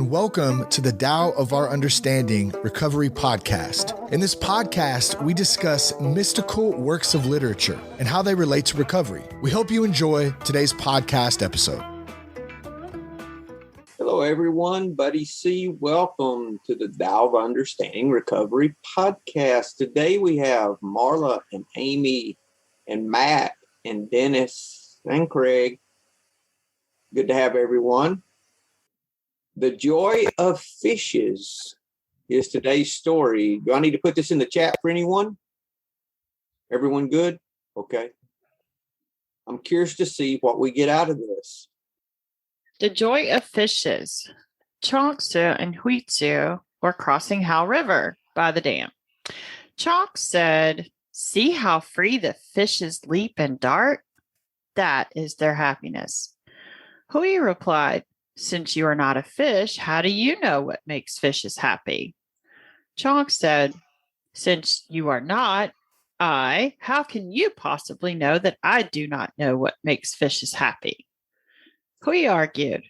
and welcome to the Tao of Our Understanding Recovery Podcast. In this podcast, we discuss mystical works of literature and how they relate to recovery. We hope you enjoy today's podcast episode. Hello, everyone. Buddy C. Welcome to the Tao of Understanding Recovery Podcast. Today we have Marla and Amy and Matt and Dennis and Craig. Good to have everyone. The joy of fishes is today's story. Do I need to put this in the chat for anyone? Everyone good? Okay. I'm curious to see what we get out of this. The joy of fishes. Chuang and Huitzu were crossing Hao River by the dam. Chuang said, "See how free the fishes leap and dart? That is their happiness." Hui replied, "Since you are not a fish, how do you know what makes fishes happy?" Chuang said, "Since you are not I, how can you possibly know that I do not know what makes fishes happy?" Hui argued,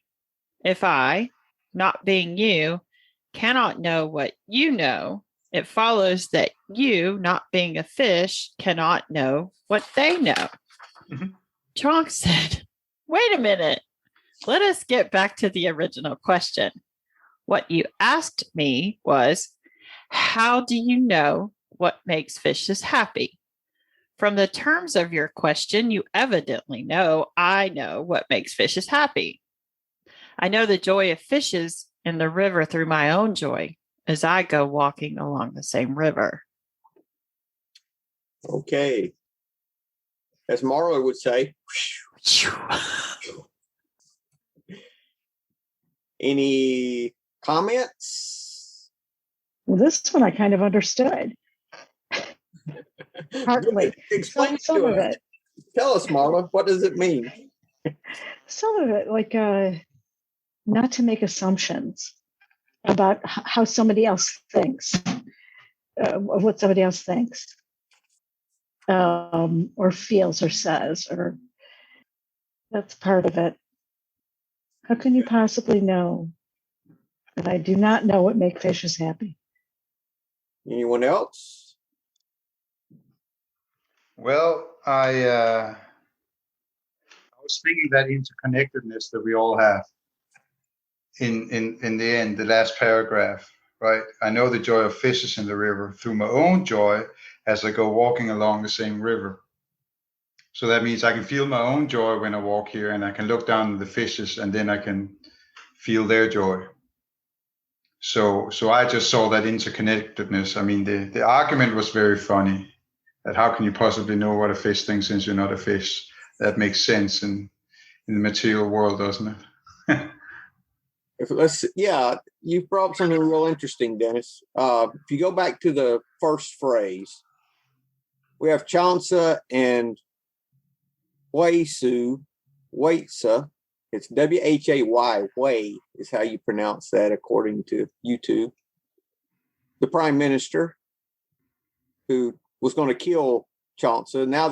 "If I, not being you, cannot know what you know, it follows that you, not being a fish, cannot know what they know." Chuang said, "Wait a minute. Let us get back to the original question. What you asked me was, how do you know what makes fishes happy? From the terms of your question, you evidently know I know what makes fishes happy. I know the joy of fishes in the river through my own joy as I go walking along the same river." Okay. As Marla would say, any comments? Well, this one I kind of understood. Partly. Explain some to of us. it. Tell us, Marla, what does it mean? Some of it, like not to make assumptions about how somebody else thinks, of what somebody else thinks, or feels or says, or that's part of it. How can you possibly know that I do not know what makes fishes happy? Anyone else? Well, I was thinking that interconnectedness that we all have in the end, the last paragraph, right? I know the joy of fishes in the river through my own joy as I go walking along the same river. So that means I can feel my own joy when I walk here, and I can look down at the fishes and then I can feel their joy. So I just saw that interconnectedness. I mean, the argument was very funny. That how can you possibly know what a fish thinks since you're not a fish? That makes sense in the material world, doesn't it? You brought up something real interesting, Dennis. If you go back to the first phrase, we have Chansa and Waitsa. It's W-H-A-Y. Wei is how you pronounce that according to YouTube. The prime minister who was going to kill Chansa. Now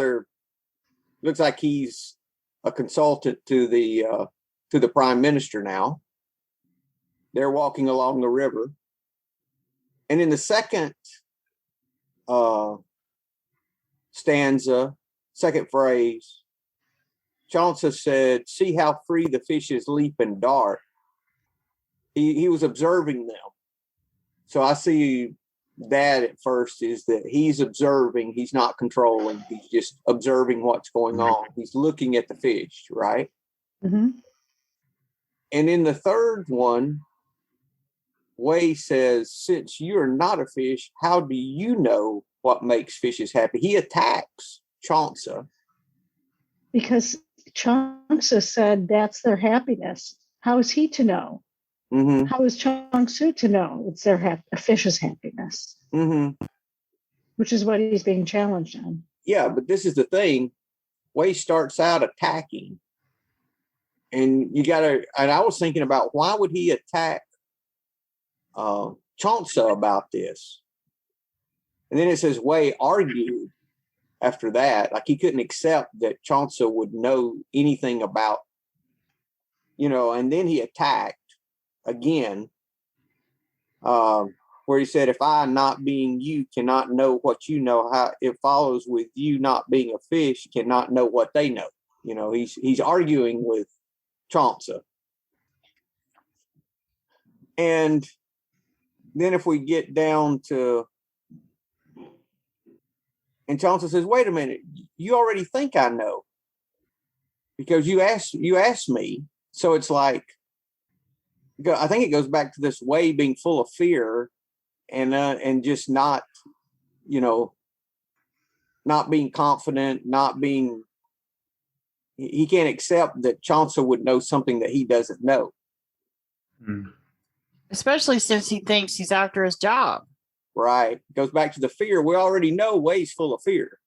looks like he's a consultant to the prime minister now. They're walking along the river. And in the second stanza, second phrase, Chansa said, "See how free the fishes leap and dart." He was observing them. So I see that at first is that he's observing, he's not controlling, he's just observing what's going on. He's looking at the fish, right? Mm-hmm. And in the third one, Wei says, "Since you're not a fish, how do you know what makes fishes happy?" He attacks Chansa. Because Chuang-Tzu said that's their happiness. How is he to know? Mm-hmm. How is Chuang-Tzu to know it's a fish's happiness? Mm-hmm. Which is what he's being challenged on. Yeah, but this is the thing. Wei starts out attacking. And I was thinking about why would he attack Chuang-Tzu about this? And then it says Wei argued after that, like he couldn't accept that Chuang-Tzu would know anything about, and then he attacked again. where he said, if I, not being you, cannot know what you know, how it follows with you not being a fish cannot know what they know. He's arguing with Chuang. And then if we get down to, and Chuang says, wait a minute, you already think I know because you asked me. So it's like, I think it goes back to this way being full of fear and just not, not being confident, he can't accept that Chauncey would know something that he doesn't know. Especially since he thinks he's after his job. Right. Goes back to the fear. We already know Way's full of fear.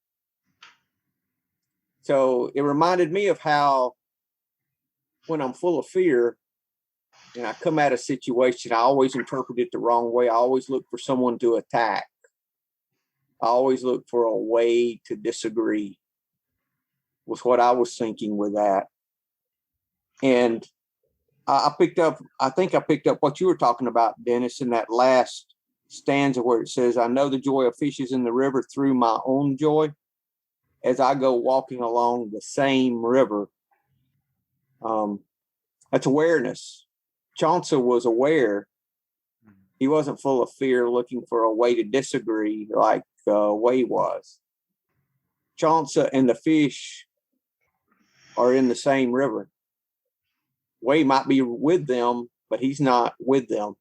So it reminded me of how when I'm full of fear and I come at a situation, I always interpret it the wrong way. I always look for someone to attack. I always look for a way to disagree, was what I was thinking with that. And I think I picked up what you were talking about, Dennis, in that last stanza where it says, I know the joy of fishes in the river through my own joy as I go walking along the same river. That's awareness. Chauncey was aware. He wasn't full of fear looking for a way to disagree like Way was. Chauncey and the fish are in the same river. Way might be with them, but he's not with them.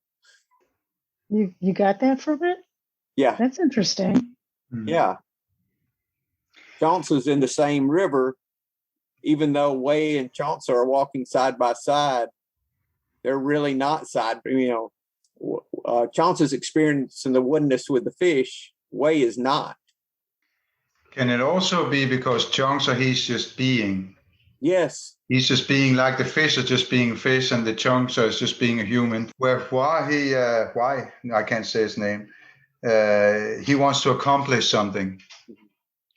You got that from it? Yeah. That's interesting. Yeah. Chauncey's in the same river, even though Way and Chauncey are walking side by side. They're really not side. Chauncey's experiencing the oneness with the fish. Way is not. Can it also be because Chauncey, he's just being? Yes. He's just being like the fish is just being a fish, and the Chauncey is just being a human. Why I can't say his name. He wants to accomplish something,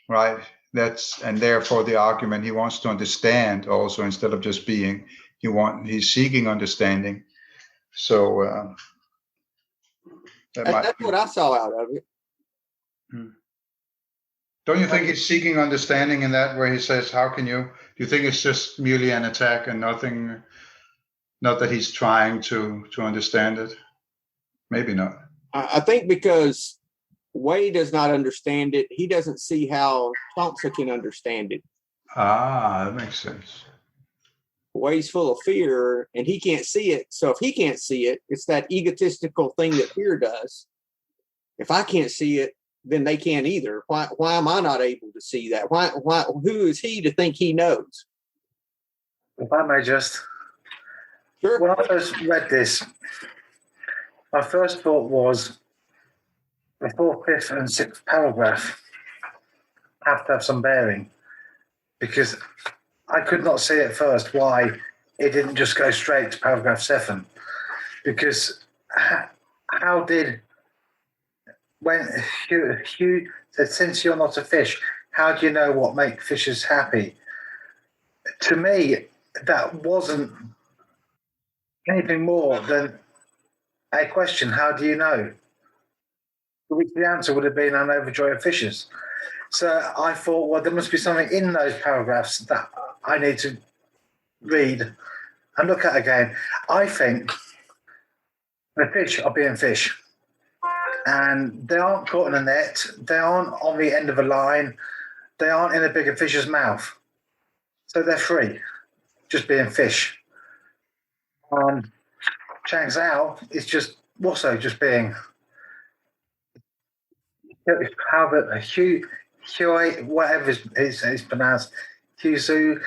right? And therefore the argument, he wants to understand also instead of just being. He's seeking understanding. So that's what I saw out of it. Don't you think he's seeking understanding in that where he says, how can you? Do you think it's just merely an attack and nothing, not that he's trying to understand it? Maybe not. I think because Way does not understand it, he doesn't see how Chauncey can understand it. That makes sense. Way's full of fear and he can't see it. So if he can't see it, it's that egotistical thing that fear does. If I can't see it, then they can't either. Why am I not able to see that? Why who is he to think he knows? If I may just. Sure. When I first read this, my first thought was the 4th, 5th, and 6th paragraph have to have some bearing, because I could not see at first why it didn't just go straight to paragraph 7. Because how did, when Hugh said, since you're not a fish, how do you know what makes fishes happy? To me, that wasn't anything more than a question, how do you know? To which the answer would have been, I know the joy of fishes. So I thought, well, there must be something in those paragraphs that I need to read and look at again. I think the fish are being fish. And they aren't caught in a net. They aren't on the end of a line. They aren't in a bigger fish's mouth. So they're free, just being fish. Chang Zhao is just also just being how the Hugh, whatever is pronounced, Hugh Zhu,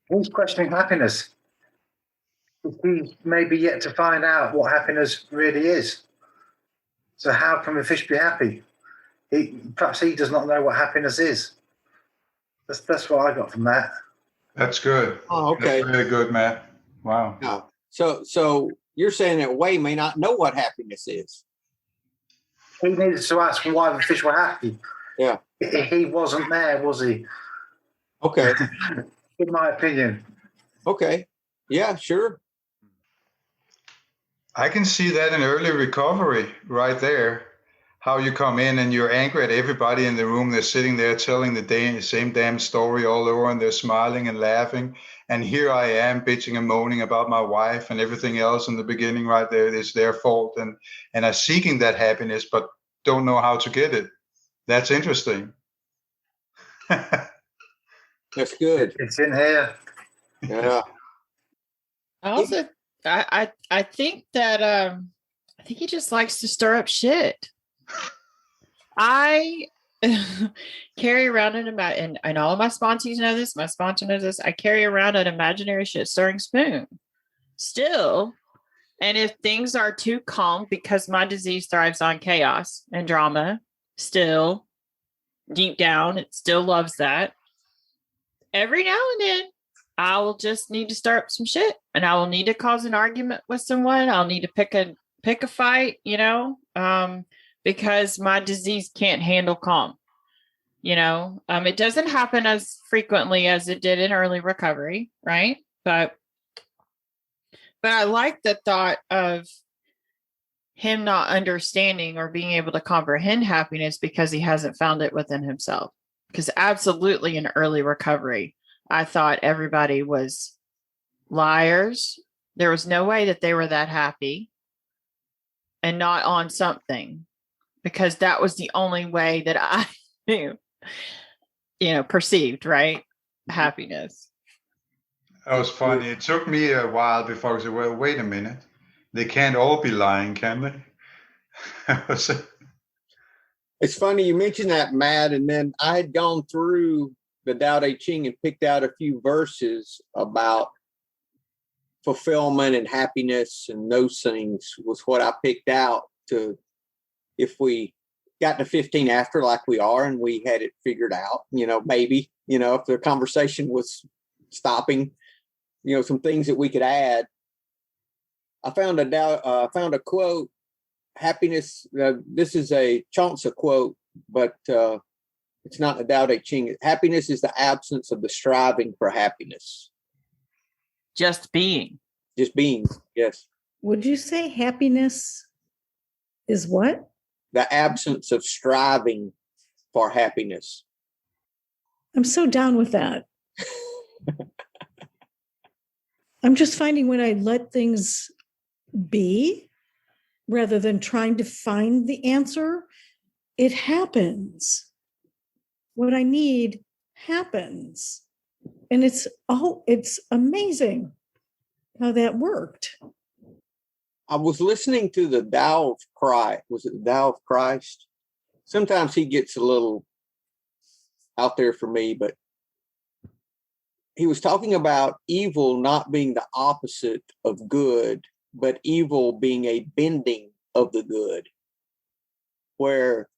he's questioning happiness. He's maybe yet to find out what happiness really is. So how can the fish be happy? Perhaps he does not know what happiness is. That's what I got from that. That's good. Oh, okay. That's really good, Matt. Wow. Yeah. So you're saying that Way may not know what happiness is. He needed to ask why the fish were happy. Yeah. He wasn't there, was he? Okay. In my opinion. Okay. Yeah, sure. I can see that in early recovery right there. How you come in and you're angry at everybody in the room. They're sitting there telling the same damn story all over, and they're smiling and laughing. And here I am bitching and moaning about my wife and everything else in the beginning right there. It's their fault. And I'm seeking that happiness, but don't know how to get it. That's interesting. That's good. It's in here. Yeah. I think that I think he just likes to stir up shit. I carry around and all of my sponsees know this, my sponsor knows this. I carry around an imaginary shit stirring spoon still. And if things are too calm, because my disease thrives on chaos and drama, still deep down, it still loves that. Every now and then, I will just need to start up some shit, and I will need to cause an argument with someone. I'll need to pick a fight, because my disease can't handle calm. It doesn't happen as frequently as it did in early recovery, right? But I like the thought of him not understanding or being able to comprehend happiness because he hasn't found it within himself. Because absolutely in early recovery, I thought everybody was liars. There was no way that they were that happy and not on something, because that was the only way that I knew, perceived, right? Happiness. That was funny. It took me a while before I said, well, wait a minute. They can't all be lying, can they? It's funny you mentioned that, Matt, and then I had gone through the Tao Te Ching and picked out a few verses about fulfillment and happiness, and those things was what I picked out to, if we got to 15 after like we are and we had it figured out, maybe, if the conversation was stopping, some things that we could add. I found a quote, happiness. This is a Chaucer quote, but it's not the Tao Te Ching. Happiness is the absence of the striving for happiness. Just being. Just being, yes. Would you say happiness is what? The absence of striving for happiness. I'm so down with that. I'm just finding when I let things be, rather than trying to find the answer, it happens. What I need happens. And it's amazing how that worked. I was listening to the Tao of Christ. Was it the Tao of Christ? Sometimes he gets a little out there for me, but he was talking about evil not being the opposite of good, but evil being a bending of the good, where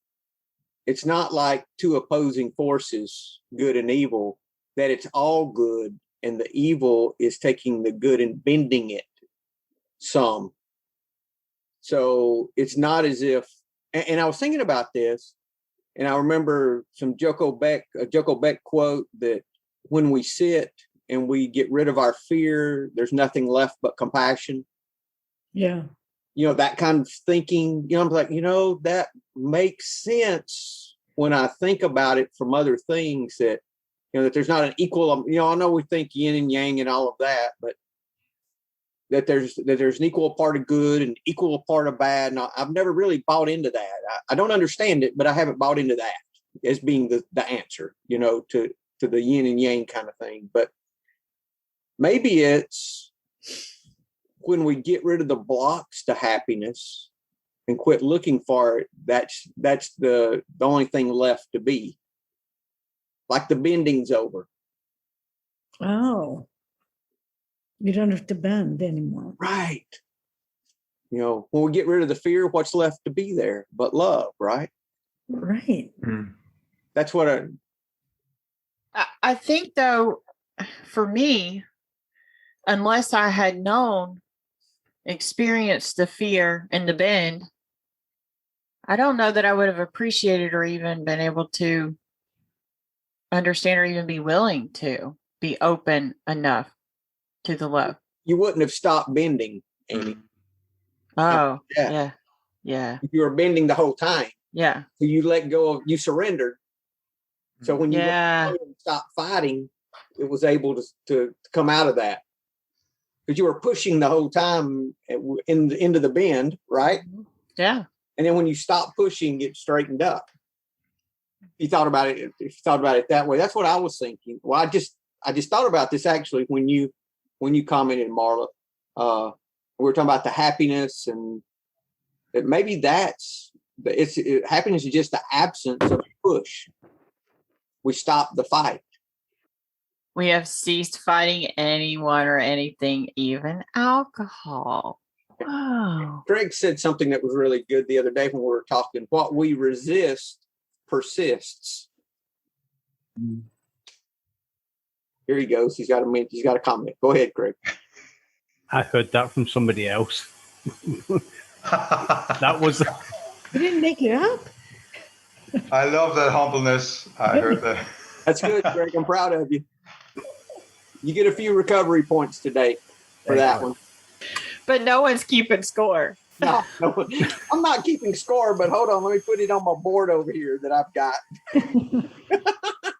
it's not like two opposing forces, good and evil, that it's all good, and the evil is taking the good and bending it some. So it's not as if, and I was thinking about this, and I remember a Joko Beck quote that when we sit and we get rid of our fear, there's nothing left but compassion. Yeah. That kind of thinking, I'm like, that makes sense when I think about it from other things, that, that there's not an equal, I know we think yin and yang and all of that, but that there's an equal part of good and equal part of bad. And I've never really bought into that. I don't understand it, but I haven't bought into that as being the answer, to the yin and yang kind of thing. But maybe it's when we get rid of the blocks to happiness and quit looking for it, that's the only thing left to be. Like the bending's over. Oh. You don't have to bend anymore. Right. When we get rid of the fear, what's left to be there but love, right? Right. That's what I think, though, for me, unless I had experienced the fear and the bend, I don't know that I would have appreciated or even been able to understand or even be willing to be open enough to the love. You wouldn't have stopped bending, Amy. Oh, Yeah. yeah. Yeah. You were bending the whole time. Yeah. So you let go of, you surrendered. So when you Yeah. let go and stopped fighting, it was able to come out of that. Because you were pushing the whole time into the bend, right? Yeah. And then when you stop pushing, it straightened up. If you thought about it that way, that's what I was thinking. Well, I just thought about this actually when you commented, Marla. We were talking about the happiness, and that maybe happiness is just the absence of push. We stopped the fight. We have ceased fighting anyone or anything, even alcohol. Wow. Greg said something that was really good the other day when we were talking. What we resist persists. Here he goes. He's got a comment. Go ahead, Greg. I heard that from somebody else. That was. You didn't make it up. I love that humbleness. I heard that. That's good, Greg. I'm proud of you. You get a few recovery points today for that one. But no one's keeping score. No, I'm not keeping score, but hold on. Let me put it on my board over here that I've got.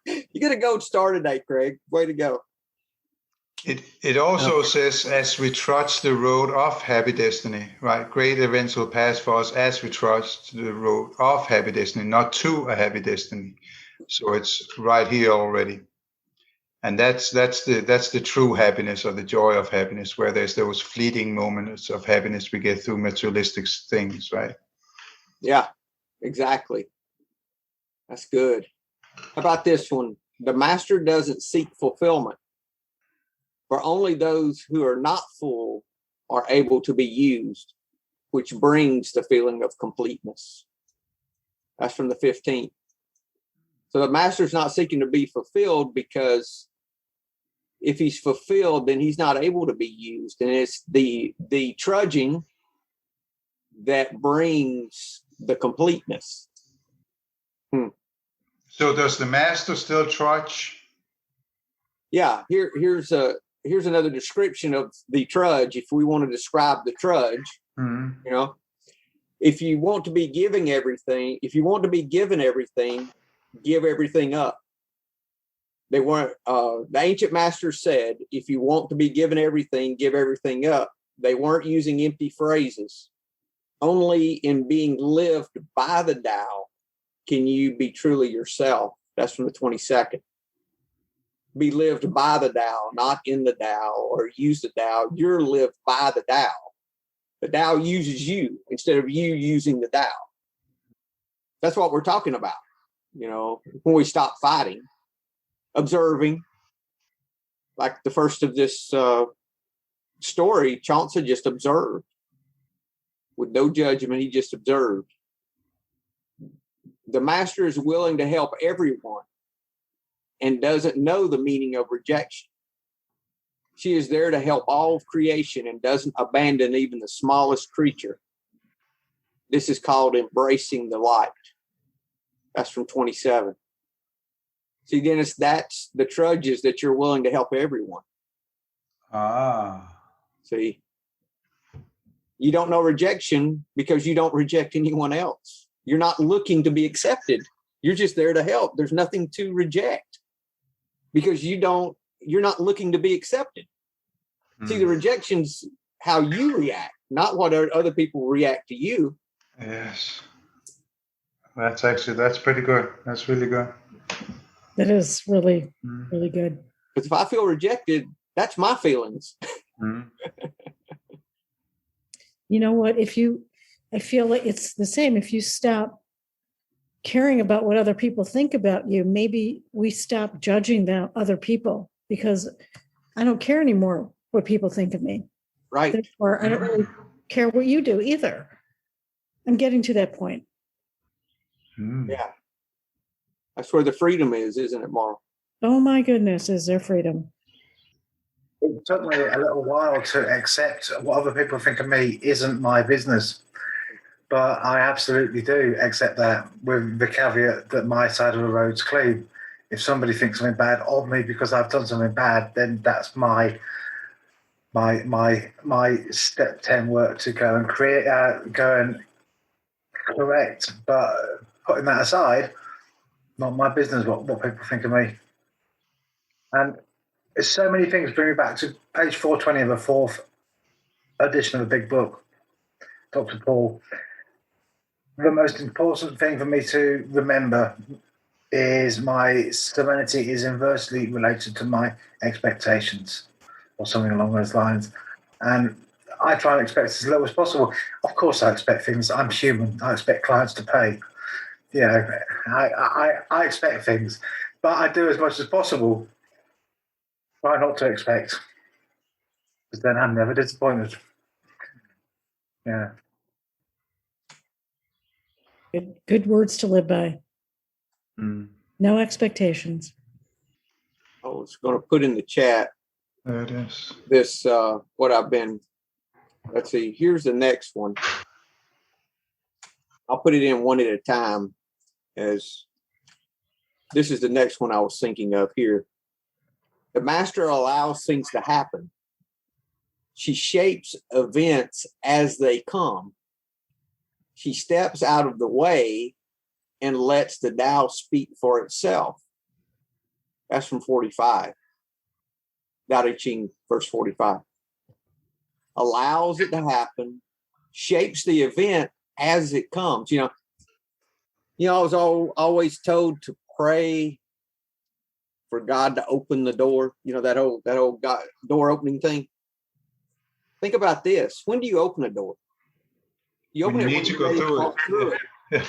You get a gold star today, Craig. Way to go. It also says, as we trudge the road of happy destiny, right? Great events will pass for us as we trudge the road of happy destiny, not to a happy destiny. So it's right here already. And that's the true happiness, or the joy of happiness, where there's those fleeting moments of happiness we get through materialistic things, right? Yeah, exactly. That's good. How about this one? The master doesn't seek fulfillment, for only those who are not full are able to be used, which brings the feeling of completeness. That's from the 15th. So the master's not seeking to be fulfilled, because if he's fulfilled, then he's not able to be used. And it's the trudging that brings the completeness. So does the master still trudge? Yeah, here's another description of the trudge. If we want to describe the trudge, if you want to be given everything, give everything up. They weren't. The ancient masters said, if you want to be given everything, give everything up. They weren't using empty phrases. Only in being lived by the Tao can you be truly yourself. That's from the 22nd. Be lived by the Tao, not in the Tao, or use the Tao. You're lived by the Tao. The Tao uses you instead of you using the Tao. That's what we're talking about. When we stop fighting, observing, like the first of this story, Chauncey just observed with no judgment. He just observed. The master is willing to help everyone and doesn't know the meaning of rejection. She is there to help all of creation and doesn't abandon even the smallest creature. This is called embracing the light. That's from 27. See, Dennis, that's the trudges that you're willing to help everyone. See, you don't know rejection because you don't reject anyone else. You're not looking to be accepted. You're just there to help. There's nothing to reject because you're not looking to be accepted. See, the rejection's how you react, not what other people react to you. Yes. That's pretty good. That's really good. That is really, really good. Because if I feel rejected, that's my feelings. You know what? I feel like it's the same. If you stop caring about what other people think about you, maybe we stop judging other people, because I don't care anymore what people think of me. Right. Therefore, I don't really care what you do either. I'm getting to that point. Yeah. That's where the freedom is, isn't it, Marl? Oh my goodness, is there freedom? It took me a little while to accept what other people think of me isn't my business. But I absolutely do accept that, with the caveat that my side of the road's clean. If somebody thinks something bad of me because I've done something bad, then that's my my step 10 work to go and correct. But putting that aside, not my business what people think of me. And it's so many things bring me back to page 420 of the fourth edition of the big book, Dr. Paul. The most important thing for me to remember is my serenity is inversely related to my expectations, or something along those lines. And I try and expect as low as possible. Of course, I expect things. I'm human. I expect clients to pay. You know, I expect things, but I do as much as possible. Try not to expect, because then I'm never disappointed. Yeah. Good words to live by. Mm. No expectations. I was going to put in the chat There it is. this, what I've been, let's see, here's the next one. I'll put it in one at a time, as this is the next one I was thinking of here. The master allows things to happen. She shapes events as they come. She steps out of the way and lets the Tao speak for itself. That's from 45. Tao Te Ching, verse 45. Allows it to happen, shapes the event as it comes. You know, I was always told to pray for God to open the door. You know, that old God, door opening thing. Think about this. When do you open a door? You open When you it need when to you're go ready through walk it. through it. Yeah.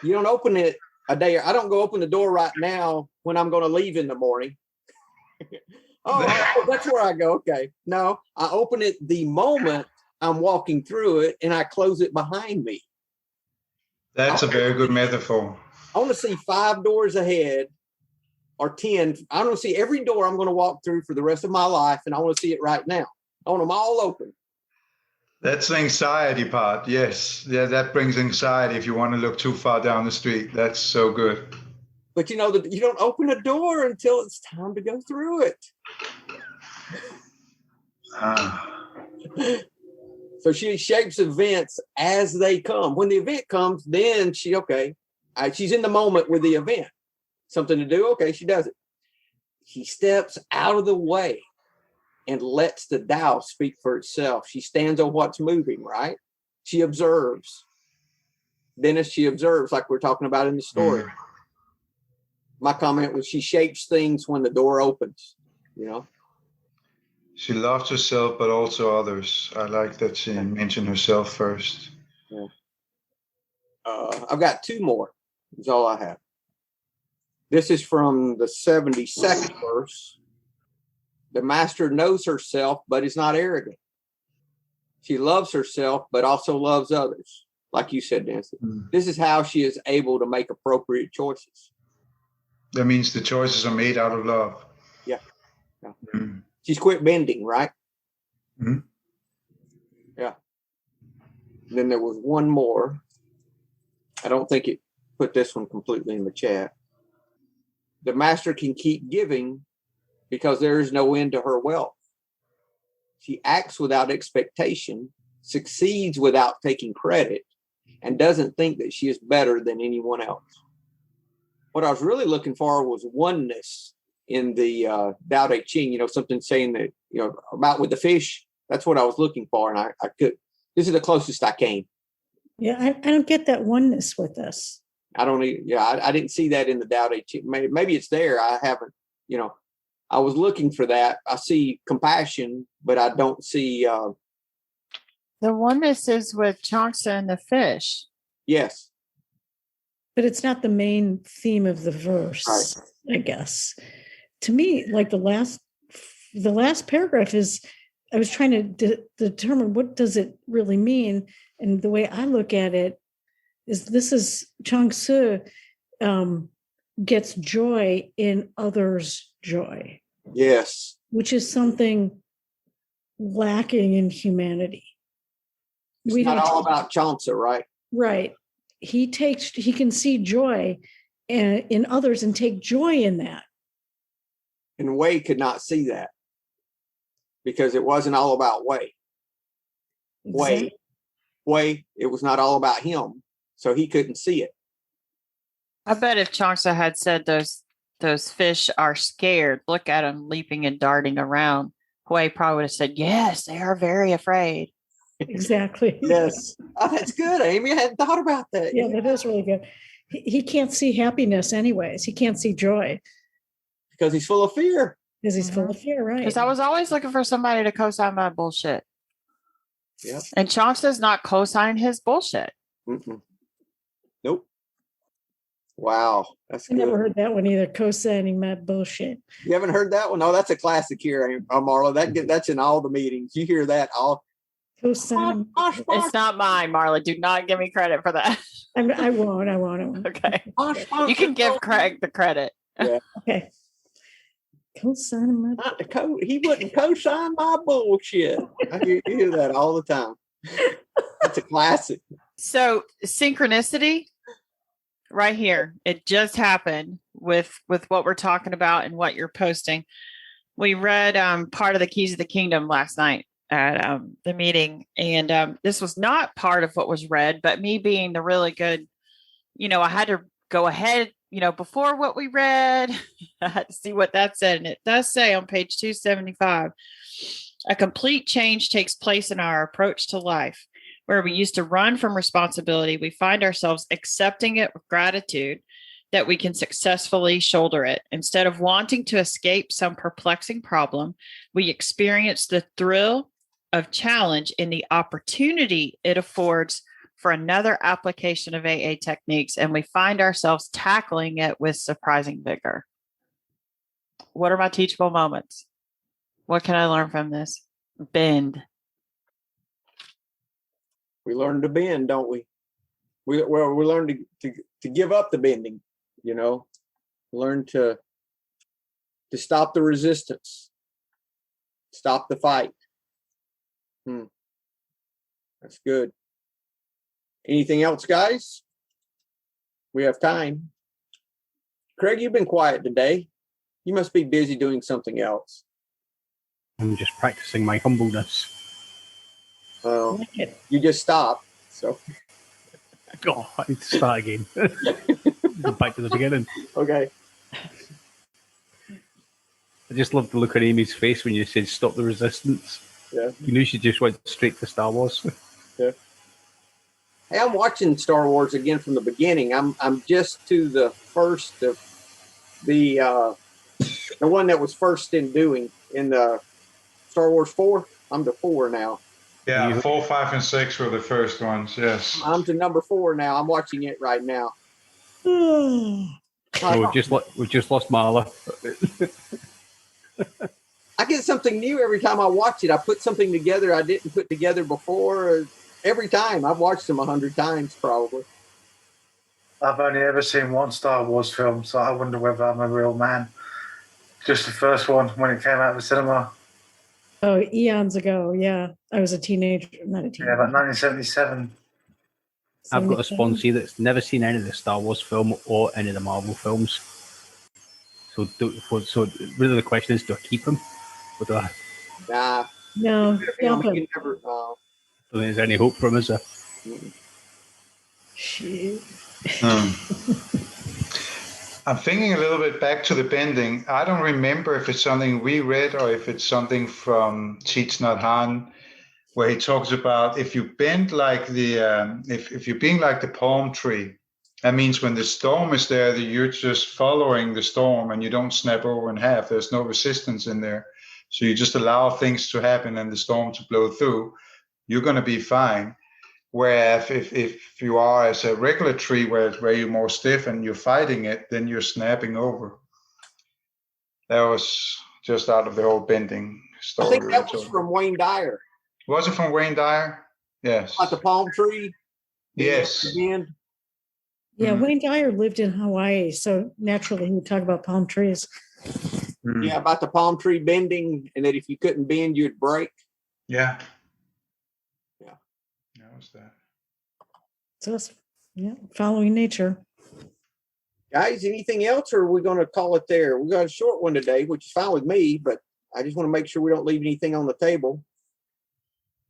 You don't open it a day. I don't go open the door right now when I'm going to leave in the morning. Oh, that's where I go. Okay. No, I open it the moment I'm walking through it, and I close it behind me. That's a very good metaphor. I want to see 5 doors ahead or 10. I want to see every door I'm going to walk through for the rest of my life, and I want to see it right now. I want them all open. That's the anxiety part. Yes. Yeah, that brings anxiety if you want to look too far down the street. That's so good. But you know that you don't open a door until it's time to go through it. So she shapes events as they come. When the event comes, then she's in the moment with the event. Something to do, okay, she does it. She steps out of the way and lets the Tao speak for itself. She stands on what's moving, right? She observes. Dennis, she observes, like we're talking about in the story. Mm. My comment was she shapes things when the door opens, you know? She loves herself, but also others. I like that she mentioned herself first. Yeah. I've got 2 more. That's all I have. This is from the 72nd verse. The master knows herself, but is not arrogant. She loves herself, but also loves others. Like you said, Nancy. Mm. This is how she is able to make appropriate choices. That means the choices are made out of love. Yeah. Mm. She's quit bending, right? Mm. Yeah. And then there was one more. I don't think it put this one completely in the chat. The master can keep giving because there is no end to her wealth. She acts without expectation, succeeds without taking credit, and doesn't think that she is better than anyone else. What I was really looking for was oneness in the Tao Te Ching, you know, something saying that, you know, about with the fish. That's what I was looking for, and I could. This is the closest I came. Yeah, I don't get that oneness with this. I don't even, I didn't see that in the Tao Te Ching. Maybe it's there. I haven't, you know, I was looking for that. I see compassion, but I don't see. The oneness is with Chuang and the fish. Yes. But it's not the main theme of the verse, right. I guess. To me, like the last paragraph is, I was trying to determine what does it really mean. And the way I look at it is this is Chuang Tzu gets joy in others' joy. Yes. Which is something lacking in humanity. It's not all about Chuang Tzu, right? Right. He can see joy in others and take joy in that. And Wei could not see that. because it wasn't all about Wei. Wei, it was not all about him, so he couldn't see it. I bet if Chongsa had said those fish are scared, look at them leaping and darting around, Hui probably would have said, yes, they are very afraid. Exactly. Yes. Oh, that's good, Amy. I hadn't thought about that. Yeah, that is really good. He can't see happiness anyways. He can't see joy. Because he's full of fear. Because he's full of fear, right? Because I was always looking for somebody to co-sign my bullshit. Yeah. And Chongsa's not co-signing his bullshit. Mm-mm. Nope. Wow. That's I good. never heard that one either, co-signing my bullshit. You haven't heard that one? No, that's a classic here, Marla. That's in all the meetings. You hear that all. Co-signing. It's not mine, Marla. Do not give me credit for that. I won't. Okay. You can give Craig the credit. Yeah. Okay. Co-signing my Not the he wouldn't co-sign my bullshit. You hear that all the time. It's a classic. So synchronicity right here. It just happened with what we're talking about and what you're posting. We read part of the Keys of the Kingdom last night at the meeting. And this was not part of what was read, but me being the really good, I had to go ahead, before what we read, I had to see what that said. And it does say on page 275, a complete change takes place in our approach to life. Where we used to run from responsibility, we find ourselves accepting it with gratitude that we can successfully shoulder it. Instead of wanting to escape some perplexing problem, we experience the thrill of challenge in the opportunity it affords for another application of AA techniques, and we find ourselves tackling it with surprising vigor. What are my teachable moments? What can I learn from this? Bend. We learn to bend, don't we? We learn to give up the bending, learn to stop the resistance, stop the fight. That's good. Anything else, guys? We have time. Craig, you've been quiet today. You must be busy doing something else. I'm just practicing my humbleness. Well, you just stopped, so. Oh, I need to start again. Go back to the beginning. Okay. I just love the look on Amy's face when you said stop the resistance. Yeah. You knew she just went straight to Star Wars. Yeah. Hey, I'm watching Star Wars again from the beginning. I'm just to the first of the one that was first in the Star Wars 4. I'm to 4 now. Yeah, 4, 5, and 6 were the first ones. Yes. I'm to number 4 now. I'm watching it right now. Oh, we've just lost Marla. I get something new every time I watch it. I put something together I didn't put together before. Every time. I've watched them 100 times probably. I've only ever seen one Star Wars film, so I wonder whether I'm a real man. Just the first one when it came out of the cinema. Oh, eons ago. Yeah. I was a teenager, not a teenager. Yeah, about 1977. I've got a sponsee that's never seen any of the Star Wars film or any of the Marvel films. So really the question is, do I keep him? Or do I? Nah. No. You never, I don't think there's any hope for him, is there? Shit. I'm thinking a little bit back to the bending. I don't remember if it's something we read or if it's something from Thich Nhat Hanh, where he talks about if you bend like if you're being like the palm tree, that means when the storm is there, that you're just following the storm and you don't snap over in half. There's no resistance in there. So you just allow things to happen and the storm to blow through. You're going to be fine. Whereas if you are as a regular tree where you're more stiff and you're fighting it, then you're snapping over. That was just out of the whole bending story. I think that was from Wayne Dyer. Was it from Wayne Dyer? Yes. About the palm tree? Yes. Yeah, Wayne Dyer lived in Hawaii, so naturally he would talk about palm trees. Yeah, about the palm tree bending, and that if you couldn't bend, you'd break. Yeah. That was that. So it's, following nature. Guys, anything else, or are we going to call it there? We got a short one today, which is fine with me, but I just want to make sure we don't leave anything on the table.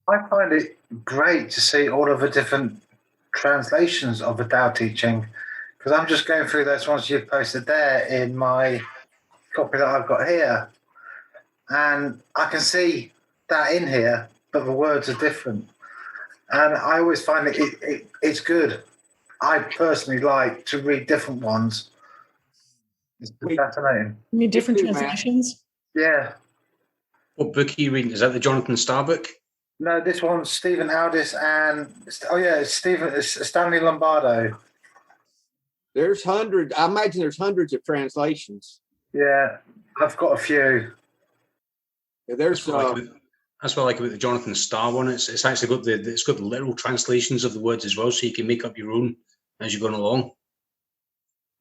I find it great to see all of the different translations of the Tao Te Ching, because I'm just going through those ones you've posted there in my copy that I've got here, and I can see that in here, but the words are different. And I always find it's good. I personally like to read different ones. It's fascinating. You mean different Me too, man. translations? Yeah. What book are you reading? Is that the Jonathan Starr book? No, this one's Stephen Aldis and it's Stanley Lombardo. There's hundreds. I imagine there's hundreds of translations. Yeah, I've got a few. Yeah, there's That's what I like about the Jonathan Starr one. It's actually got the literal translations of the words as well, so you can make up your own as you're going along.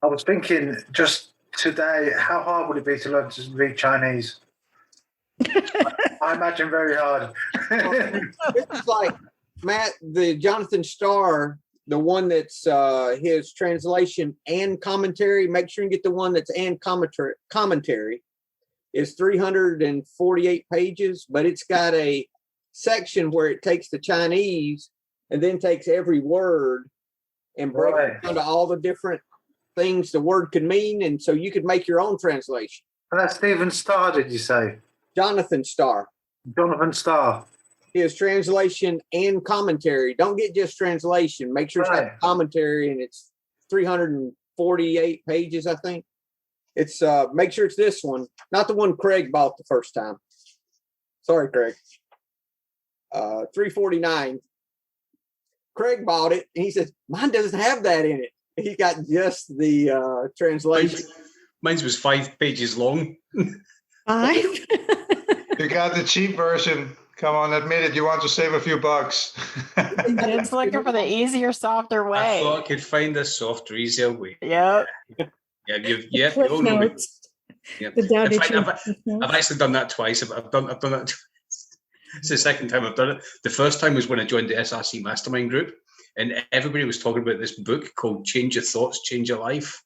I was thinking just today, how hard would it be to learn to read Chinese? I imagine very hard. this is like Matt, the Jonathan Starr, the one that's his translation and commentary. Make sure you get the one that's and commentary. Is 348 pages, but it's got a section where it takes the Chinese and then takes every word and breaks it down to all the different things the word could mean, and so you could make your own translation. And that's Stephen Starr, did you say? Jonathan Starr. Jonathan Starr. His translation and commentary. Don't get just translation. Make sure it's got commentary, and it's 348 pages, I think. It's make sure it's this one, not the one Craig bought the first time. Sorry, Craig. 349. Craig bought it, and he says, mine doesn't have that in it. He got just the translation. Mine was 5 pages long. 5? You got the cheap version. Come on, admit it. You want to save a few bucks. It's looking for the easier, softer way. I thought I could find a softer, easier way. Yep. Yeah, Cliff notes. Yep. The Tao Te In fact, Ching. I've actually done that twice. I've done that twice. It's the second time I've done it. The first time was when I joined the SRC Mastermind group, and everybody was talking about this book called Change Your Thoughts, Change Your Life.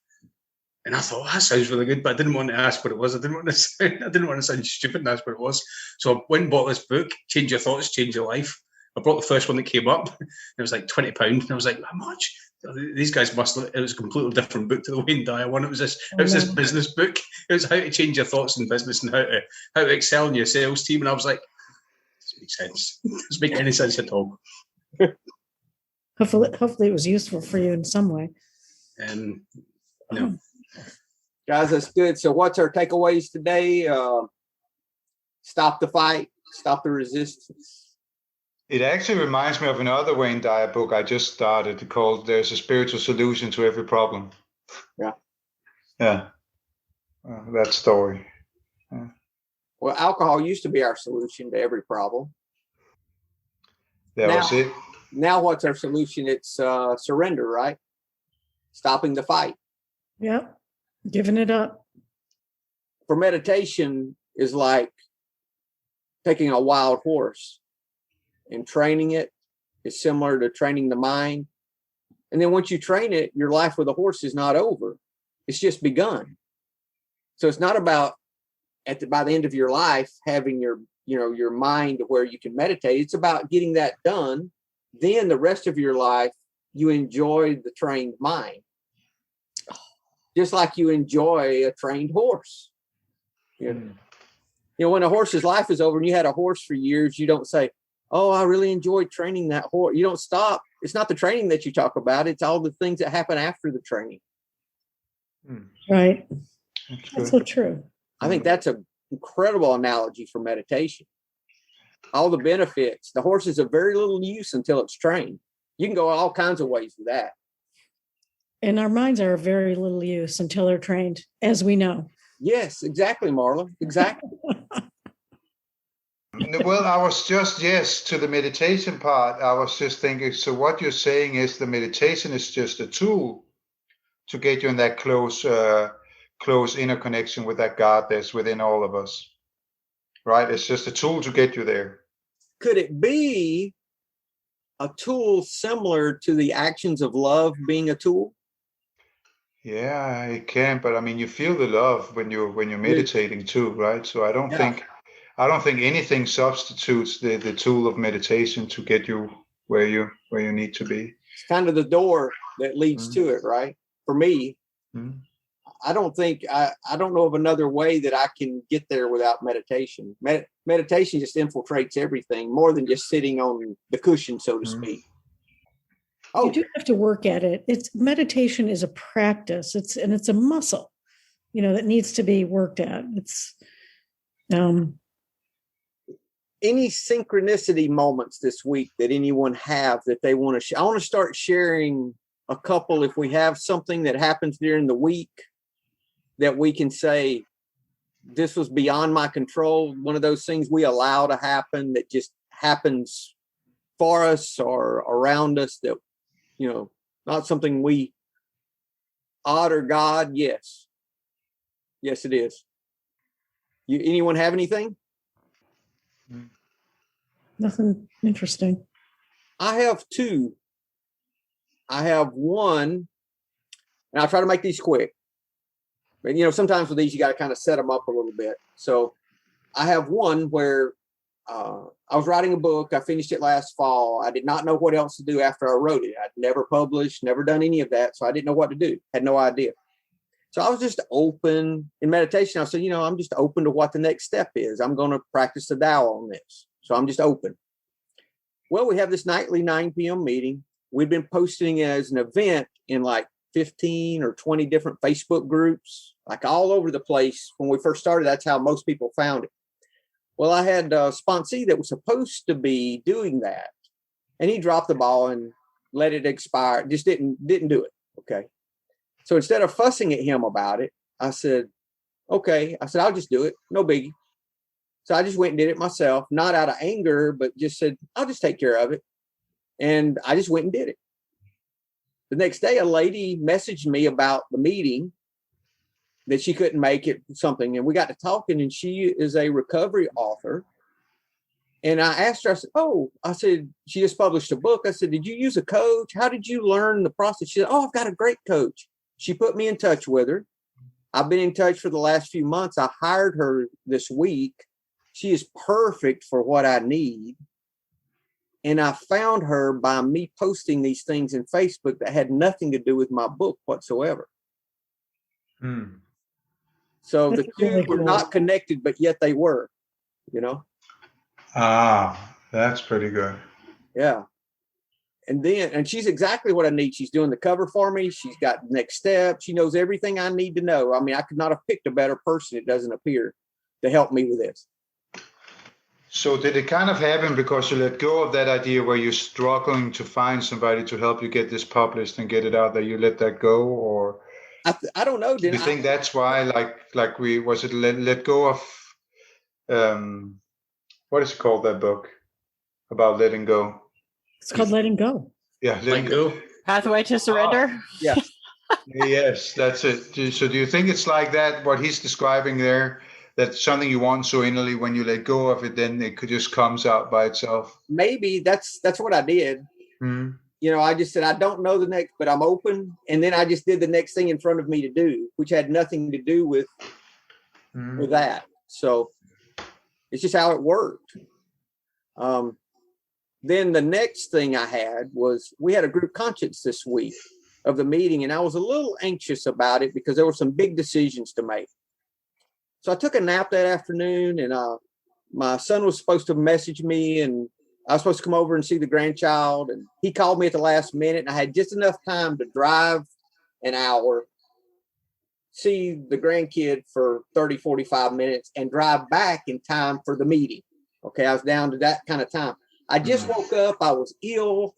And I thought, that sounds really good, but I didn't want to ask what it was. I didn't want to sound stupid and ask what it was. So I went and bought this book, Change Your Thoughts, Change Your Life. I brought the first one that came up. It was like £20. And I was like, how much? These guys must. It was a completely different book to the Wayne Dyer one. It was this business book. It was how to change your thoughts in business and how to excel in your sales team. And I was like, this makes sense. It doesn't make any sense at all. Hopefully it was useful for you in some way. No. Guys, that's good. So what's our takeaways today? Stop the fight, stop the resistance. It actually reminds me of another Wayne Dyer book I just started called There's a Spiritual Solution to Every Problem. Yeah. Yeah. That story. Yeah. Well, alcohol used to be our solution to every problem. That was it. Now what's our solution? It's surrender, right? Stopping the fight. Yep. Giving it up. For meditation is like taking a wild horse and training it is similar to training the mind. And then once you train it, your life with a horse is not over. It's just begun. So it's not about by the end of your life having your mind where you can meditate. It's about getting that done. Then the rest of your life, you enjoy the trained mind. Just like you enjoy a trained horse. You know, when a horse's life is over and you had a horse for years, you don't say, oh, I really enjoyed training that horse. You don't stop. It's not the training that you talk about. It's all the things that happen after the training. Right. That's so true. I think that's an incredible analogy for meditation. All the benefits. The horse is of very little use until it's trained. You can go all kinds of ways with that. And our minds are of very little use until they're trained, as we know. Yes, exactly, Marla. Exactly. Well, I was just, to the meditation part, I was just thinking, so what you're saying is the meditation is just a tool to get you in that close inner connection with that God that's within all of us, right? It's just a tool to get you there. Could it be a tool similar to the actions of love being a tool? Yeah, it can, but I mean, you feel the love when you're meditating too, right? So I don't think I don't think anything substitutes the tool of meditation to get you where you need to be. It's kind of the door that leads to it, right? For me, I don't think I don't know of another way that I can get there without meditation. Meditation just infiltrates everything more than just sitting on the cushion, so to speak. Oh, you do have to work at it. Meditation is a practice. It's a muscle, that needs to be worked at. It's any synchronicity moments this week that anyone have that they want to share. I want to start sharing a couple. If we have something that happens during the week that we can say, this was beyond my control, one of those things we allow to happen that just happens for us or around us, that, not something we honor God. Yes, it is. Anyone have anything? Nothing interesting. I have two. I have one, and I'll try to make these quick. But, sometimes with these, you got to kind of set them up a little bit. So I have one where I was writing a book. I finished it last fall. I did not know what else to do after I wrote it. I'd never published, never done any of that. So I didn't know what to do. Had no idea. So I was just open in meditation. I said, I'm just open to what the next step is. I'm going to practice the Tao on this. So I'm just open. Well, we have this nightly 9 p.m. meeting. We've been posting it as an event in like 15 or 20 different Facebook groups, like all over the place. When we first started, that's how most people found it. Well, I had a sponsee that was supposed to be doing that, and he dropped the ball and let it expire. Just didn't do it. Okay. So instead of fussing at him about it, I said, okay. I said, I'll just do it. No biggie. So I just went and did it myself, not out of anger, but just said, I'll just take care of it. And I just went and did it. The next day, a lady messaged me about the meeting, that she couldn't make it, something. And we got to talking, and she is a recovery author. And I asked her, I said, she just published a book. I said, did you use a coach? How did you learn the process? She said, I've got a great coach. She put me in touch with her. I've been in touch for the last few months. I hired her this week. She is perfect for what I need. And I found her by me posting these things in Facebook that had nothing to do with my book whatsoever. So That's the two really were cool. not connected, but yet they were, That's pretty good. Yeah. And she's exactly what I need. She's doing the cover for me. She's got the next step. She knows everything I need to know. I mean, I could not have picked a better person, it doesn't appear, to help me with this. So did it kind of happen because you let go of that idea where you're struggling to find somebody to help you get this published and get it out there? You let that go, or I don't know. do you think that's why, like we was it let go of what is it called, that book about letting go? It's called Letting Go. Yeah, Letting go. Pathway to Surrender. Yeah. Yes, that's it. So do you think it's like that, what he's describing there? That's something you want so innerly, when you let go of it, then it just comes out by itself. Maybe that's what I did. I just said, I don't know the next, but I'm open. And then I just did the next thing in front of me to do, which had nothing to do with that. So it's just how it worked. Then the next thing I had was, we had a group conscience this week of the meeting, and I was a little anxious about it because there were some big decisions to make. So I took a nap that afternoon, and my son was supposed to message me, and I was supposed to come over and see the grandchild. And he called me at the last minute, and I had just enough time to drive an hour, see the grandkid for 30, 45 minutes, and drive back in time for the meeting. Okay, I was down to that kind of time. I just woke up. I was ill.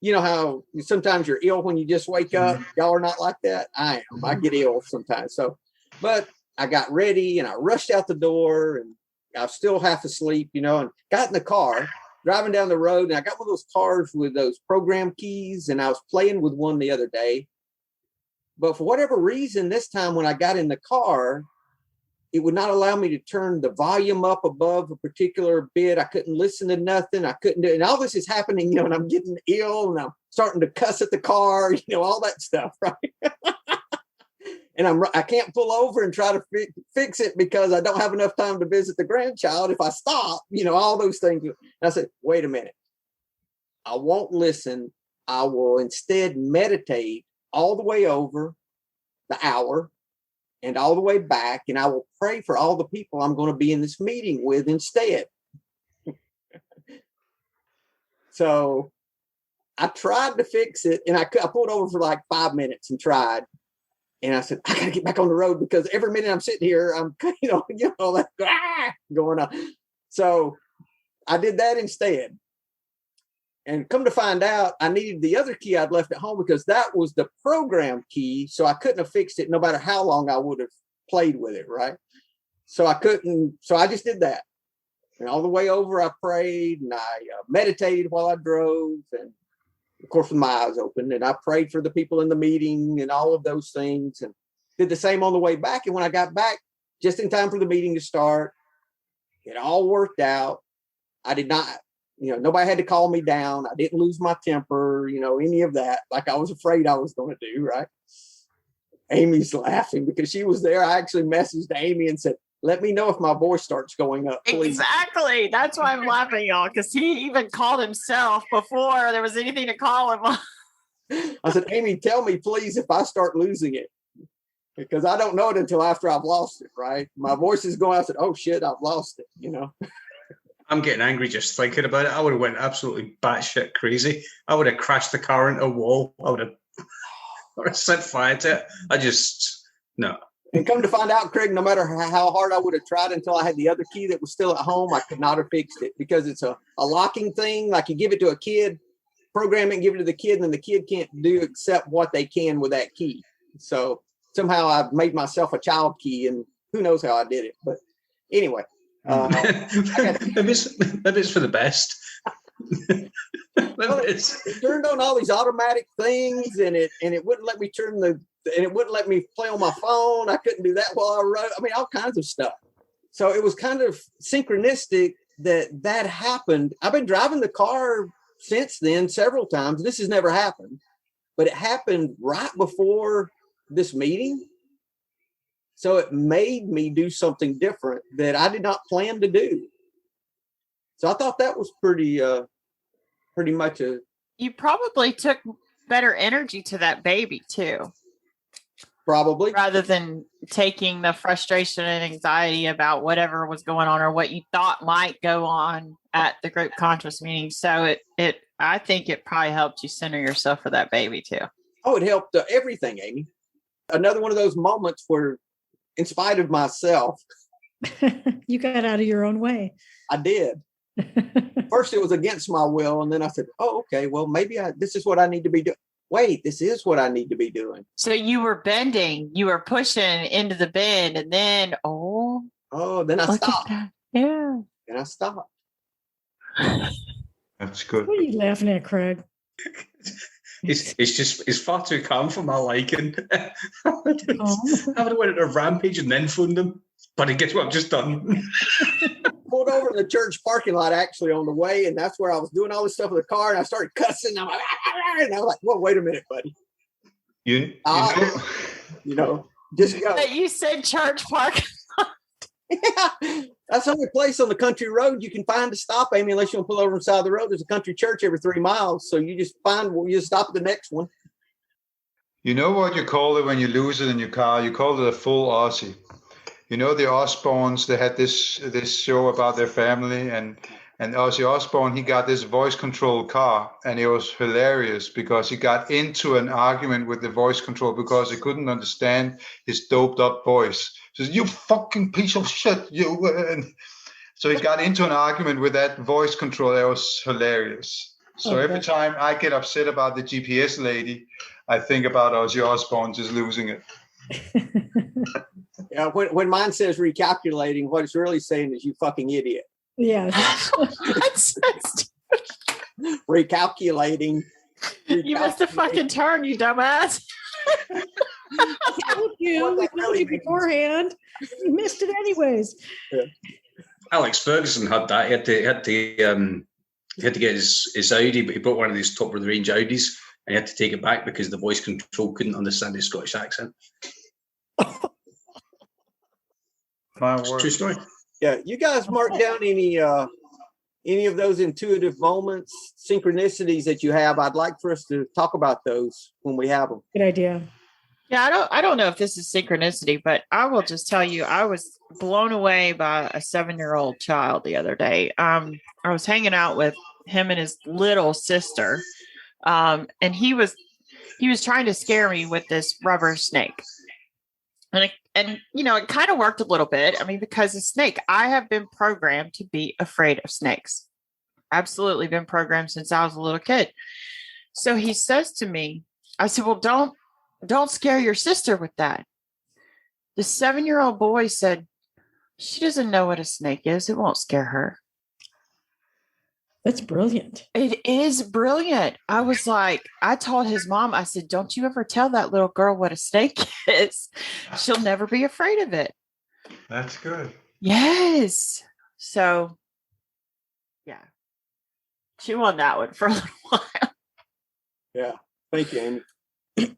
You know how sometimes you're ill when you just wake up? Y'all are not like that? I am. I get ill sometimes. But I got ready and I rushed out the door, and I was still half asleep, and got in the car, driving down the road. And I got one of those cars with those program keys, and I was playing with one the other day. But for whatever reason, this time when I got in the car, it would not allow me to turn the volume up above a particular bit. I couldn't listen to nothing. I couldn't do it. And all this is happening, and I'm getting ill, and I'm starting to cuss at the car, all that stuff, right? and I can't pull over and try to fix it because I don't have enough time to visit the grandchild. If I stop, all those things. And I said, wait a minute. I won't listen. I will instead meditate all the way over the hour and all the way back, and I will pray for all the people I'm going to be in this meeting with instead. So I tried to fix it, and I pulled over for like 5 minutes and tried. And I said, I got to get back on the road because every minute I'm sitting here, I'm, like, going on. So I did that instead. And come to find out, I needed the other key I'd left at home because that was the program key. So I couldn't have fixed it no matter how long I would have played with it, right? So I couldn't. So I just did that. And all the way over, I prayed and I meditated while I drove. And of course, with my eyes open. And I prayed for the people in the meeting and all of those things. And did the same on the way back. And when I got back, just in time for the meeting to start, it all worked out. I did not. Nobody had to call me down. I didn't lose my temper, any of that, like I was afraid I was going to do, right? Amy's laughing because she was there. I actually messaged Amy and said, let me know if my voice starts going up, please. Exactly. That's why I'm laughing, y'all, because he even called himself before there was anything to call him on. I said, Amy, tell me, please, if I start losing it. Because I don't know it until after I've lost it, right? My voice is going, I said, oh, shit, I've lost it, I'm getting angry just thinking about it. I would have went absolutely batshit crazy. I would have crashed the car into a wall. I would have set fire to it. No. And come to find out, Craig, no matter how hard I would have tried until I had the other key that was still at home, I could not have fixed it because it's a locking thing. Like you give it to a kid, program it and give it to the kid, and then the kid can't do except what they can with that key. So somehow I've made myself a child key, and who knows how I did it. But anyway. Maybe it's for the best. It turned on all these automatic things, and it wouldn't let me it wouldn't let me play on my phone. I couldn't do that while I wrote. I mean, all kinds of stuff. So it was kind of synchronistic that happened. I've been driving the car since then several times. This has never happened, but it happened right before this meeting. So it made me do something different that I did not plan to do. So I thought that was pretty much You probably took better energy to that baby too. Probably. Rather than taking the frustration and anxiety about whatever was going on or what you thought might go on at the group conscious meeting. So I think it probably helped you center yourself for that baby too. Oh, it helped everything, Amy. Another one of those moments where, in spite of myself, you got out of your own way. I did. First, it was against my will. And then I said, oh, okay, well, maybe this is what I need to be doing. Wait, this is what I need to be doing. So you were bending, you were pushing into the bend, and then, then I stopped. Yeah. And I stopped. That's good. What are you laughing at, Craig? It's far too calm for my liking. I would have went on a rampage and then phoned them. But guess what I've just done? Pulled over in the church parking lot actually on the way, and that's where I was doing all this stuff with the car, and I started cussing. I'm like, and I was like, well, wait a minute, buddy. You know, just go. You said church parking lot. Yeah, that's the only place on the country road you can find to stop, Amy, unless you want to pull over on the side of the road. There's a country church every 3 miles, so you just stop at the next one. You know what you call it when you lose it in your car? You call it a full Aussie. You know, the Osbournes, they had this show about their family, and Ozzy Osbourne, he got this voice control car, and it was hilarious because he got into an argument with the voice control because he couldn't understand his doped up voice. He says, you fucking piece of shit. So he got into an argument with that voice control. That was hilarious. So every time I get upset about the GPS lady, I think about Ozzy Osbourne just losing it. Yeah, when mine says recalculating, what it's really saying is you fucking idiot. Yeah. Recalculating. You must have fucking turned, you dumbass. I told you. We told you beforehand. You missed it anyways. Yeah. Alex Ferguson had that. He had to get his Audi, but he bought one of these top of the range Audis, and he had to take it back because the voice control couldn't understand his Scottish accent. My It's a word. true story. Yeah, you guys mark down any of those intuitive moments, synchronicities that you have. I'd like for us to talk about those when we have them. Good idea. Yeah, I don't know if this is synchronicity, but I will just tell you, I was blown away by a 7-year-old child the other day. I was hanging out with him and his little sister, and he was trying to scare me with this rubber snake. And you know, it kind of worked a little bit. I mean, because a snake, I have been programmed to be afraid of snakes. Absolutely been programmed since I was a little kid. So he says to me, I said, well, don't scare your sister with that. The 7-year-old boy said, she doesn't know what a snake is. It won't scare her. That's brilliant. It is brilliant. I was like, I told his mom, I said, don't you ever tell that little girl what a snake is. She'll never be afraid of it. That's good. Yes. So, yeah. She won that one for a little while. Yeah. Thank you, Amy.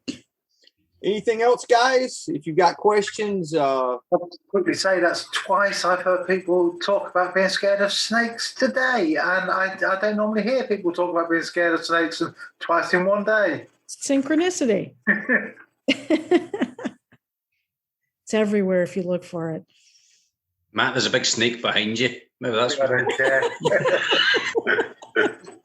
Anything else, guys? If you've got questions, I'll quickly say that's twice I've heard people talk about being scared of snakes today, and I don't normally hear people talk about being scared of snakes twice in one day. Synchronicity. It's everywhere if you look for it. Matt, there's a big snake behind you. Maybe that's I don't care.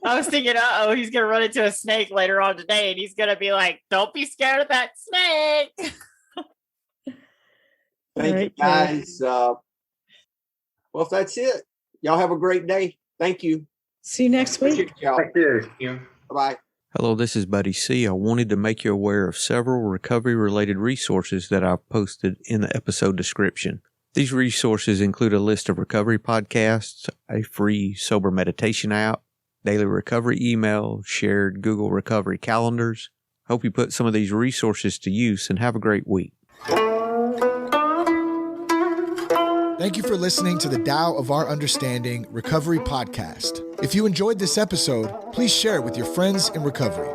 I was thinking, he's going to run into a snake later on today, and he's going to be like, don't be scared of that snake. thank you, guys. Well, if that's it, y'all have a great day. Thank you. See you next week. Appreciate y'all. Thank you. Yeah. Bye-bye. Hello, this is Buddy C. I wanted to make you aware of several recovery-related resources that I've posted in the episode description. These resources include a list of recovery podcasts, a free sober meditation app, daily recovery email, shared Google recovery calendars. Hope you put some of these resources to use and have a great week. Thank you for listening to the Tao of Our Understanding Recovery Podcast. If you enjoyed this episode, please share it with your friends in recovery.